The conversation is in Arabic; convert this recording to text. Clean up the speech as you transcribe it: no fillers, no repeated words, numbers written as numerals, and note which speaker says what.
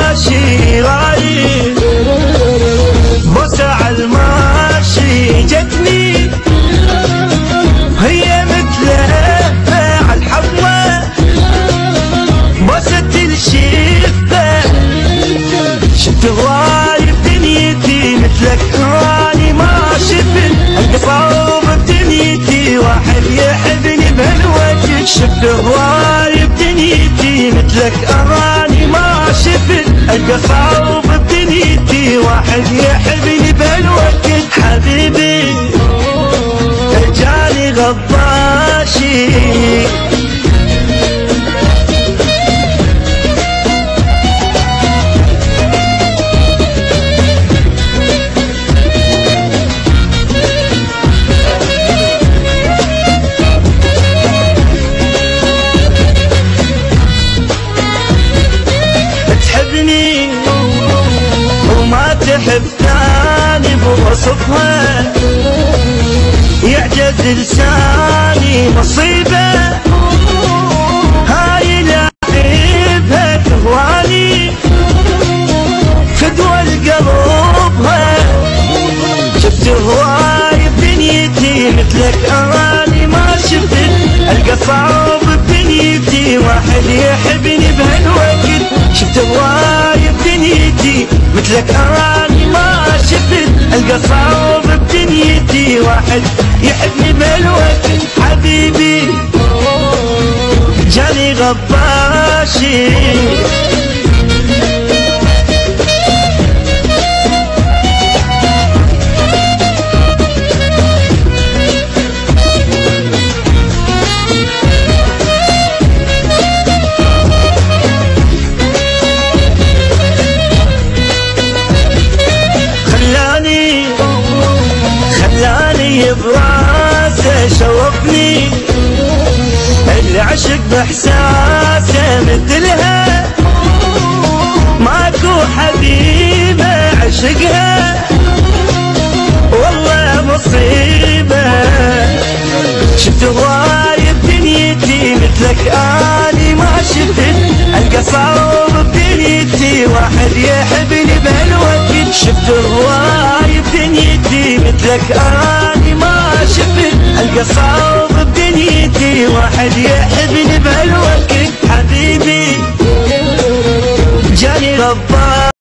Speaker 1: ماشي رايح بوسة عالماشي جتني هي مثله عالحظة بوسة الشفة شفت هواي بدنيتي مثلك راني ما شفت القصاب بدنيتي واحد يحبني بهالوجه شفت هواي بدنيتي مثلك راني ما شفت القصاب بدنيتي واحد يحبني بهالوجه حبيبي جاني غباشي وما تحب ثاني بوصفها يعجز لساني مصيبة هاي لعيبها تهواني فدوى لقلبها شفت هواي بدنيتي مثلك أراني ما شفت القصاب بدنيتي واحد يحبني بهالوقت شفت هواي بدنيتي مثلك أراني ما شفت القصاب بدنيتي واحد يحبني بهالوقت حبيبي جاني غباشي خلاني براسه شوفني اللي عشق باحساسه مثلها ماكو حبيبه عشقها والله مصيبه شفت هواي بدنيتي مثلك اني ما شفت القصاب بدنيتي واحد يحبني بهالوقت شفت هواي بدنيتي مثلك اني ما شفت القصاب بدنيتي واحد يحبني